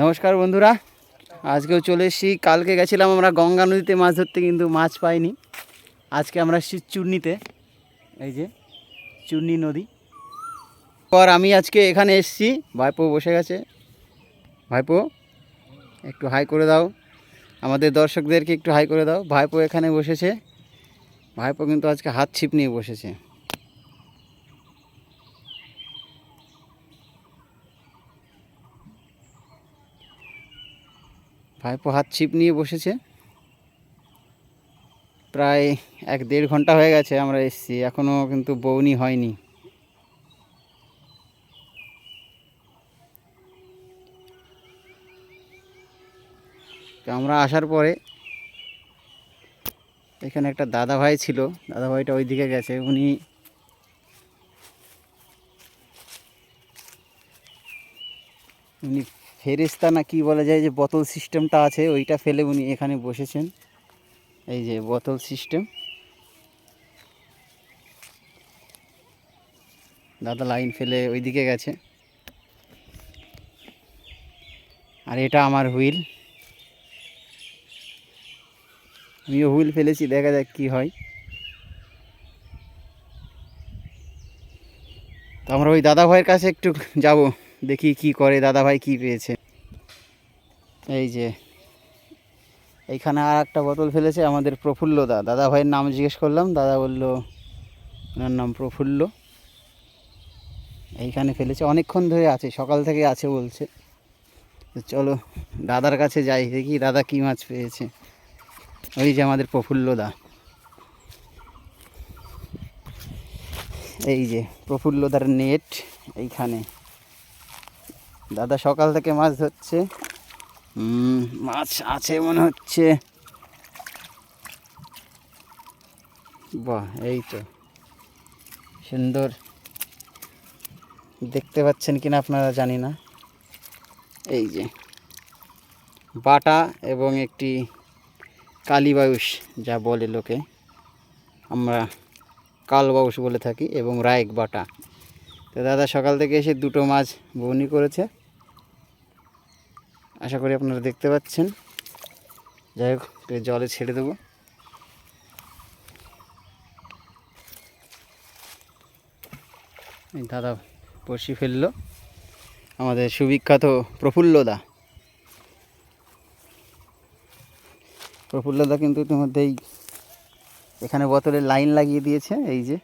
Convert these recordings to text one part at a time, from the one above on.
নমস্কার বন্ধুরা, আজকেও চলে এসেছি। কালকে গেছিলাম আমরা গঙ্গা নদীতে মাছ ধরতে, কিন্তু মাছ পাইনি। আজকে আমরা এসেছি চূর্ণিতে, এই যে চূর্ণি নদী। পর আমি আজকে এখানে এসেছি, ভাইপো বসে গেছে। ভাইপো একটু হাই করে দাও, আমাদের দর্শকদেরকে একটু হাই করে দাও। ভাইপো এখানে বসেছে। ভাইপো কিন্তু আজকে হাত ছিপ নিয়ে বসেছে। ভাইপো হাত ছিপ নিয়ে বসেছে। প্রায় 1-1.5 ঘন্টা হয়ে গেছে আমরা এসেছি, এখনও কিন্তু বৌনি হয়নি। তো আমরা আসার পরে এখানে একটা দাদা ভাই ছিল, দাদা ভাইটা ওইদিকে গেছে। উনি ফেরেস্তা না কি বলা যায়, যে বোতল সিস্টেমটা আছে ওইটা ফেলে উনি এখানে বসেছেন। এই যে বোতল সিস্টেম। দাদা লাইন ফেলে ওইদিকে গেছে। আর এটা আমার হুইল, আমিও হুইল ফেলেছি, দেখা যাক কি হয়। তো আমরা ওই দাদা ভাইয়ের কাছে একটু যাব, দেখি কি করে দাদা ভাই, কি পেয়েছে। এই যে এইখানে আর একটা বোতল ফেলেছে আমাদের প্রফুল্ল দা। দাদা ভাইয়ের নাম জিজ্ঞেস করলাম, দাদা বলল ওনার নাম প্রফুল্ল। এইখানে ফেলেছে, অনেকক্ষণ ধরে আছে, সকাল থেকে আছে বলছে। তো চলো দাদার কাছে যাই, দেখি দাদা কি মাছ পেয়েছে। ওই যে আমাদের প্রফুল্লদা, এই যে প্রফুল্লদার নেট এইখানে। দাদা সকাল থেকে মাছ ধরছে। মাছ আছে মনে হচ্ছে। বাহ, এই তো সুন্দর, দেখতে পাচ্ছেন কিনা আপনারা জানি না। এই যে বাটা এবং একটি কালীবাউস যা বলে লোকে, আমরা কালবাউস বলে থাকি, এবং রায়েক বাটা। তো দাদা সকাল থেকে এসে 2টো মাছ বউনি করেছে, আশা করি আপনারা দেখতে পাচ্ছেন। যাই হোক, জলে ছেড়ে দেবো। দাদা বড়শি ফেললো, আমাদের সুবিখ্যাত প্রফুল্লদা। প্রফুল্লদা কিন্তু ইতিমধ্যেই এখানে বোতলের লাইন লাগিয়ে দিয়েছে। এই যে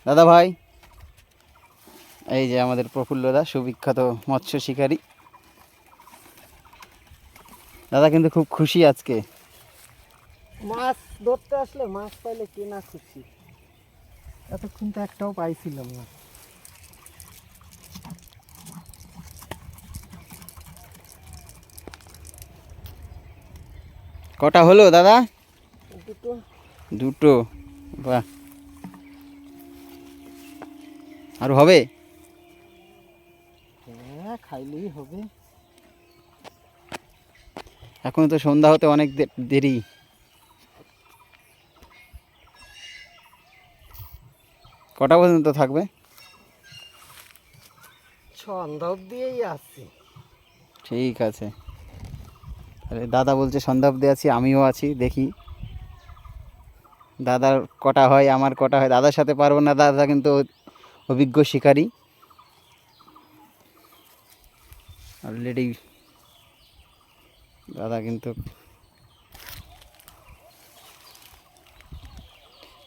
দাদা ভাই, এই যে আমাদের প্রফুল্লদা, সুবিখ্যাত মৎস্য শিকারী। দাদা কিন্তু খুব খুশি আজকে। মাছ ধরতে আসলে মাছ পাইলে কে না খুশি। এতক্ষণ তো একটাও পাইছিলাম না। কটা হলো দাদা? 2টো। 2টো? বাহ, আর হবে? হ্যাঁ, খাইলেই হবে। এখন তো সন্ধ্যা হতে অনেক দেরি। কটা পর্যন্ত থাকবে? সন্ধ্যা অব্দিই আছি। ঠিক আছে, আরে দাদা বলছে সন্ধ্যা অবধি আছি, আমিও আছি। দেখি দাদার কটা হয়, আমার কটা হয়। দাদার সাথে পারবো না, দাদা কিন্তু অভিজ্ঞ শিকারী অলরেডি। দাদা কিন্তু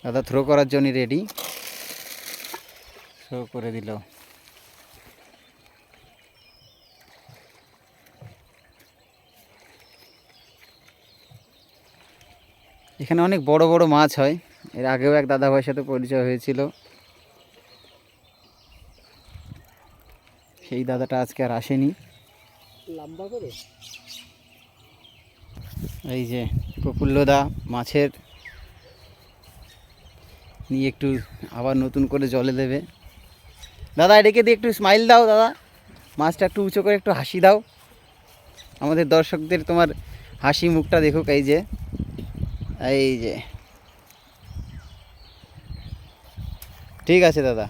দাদা থ্রো করার জন্য রেডি, থ্রো করে দিল। এখানে অনেক বড় বড় মাছ হয়। এর আগেও এক দাদা ভাইয়ের সাথে পরিচয় হয়েছিল, সেই দাদাটা আজকে আর আসেনি। লম্বা করে এই যে প্রফুল্লদা মাছের নিয়ে একটু আবার নতুন করে জলে দেবে। দাদা এটাকে দিয়ে একটু স্মাইল দাও দাদা, মাছটা একটু উঁচু করে একটু হাসি দাও, আমাদের দর্শকদের তোমার হাসি মুখটা দেখুক। এই যে এই যে, ঠিক আছে দাদা।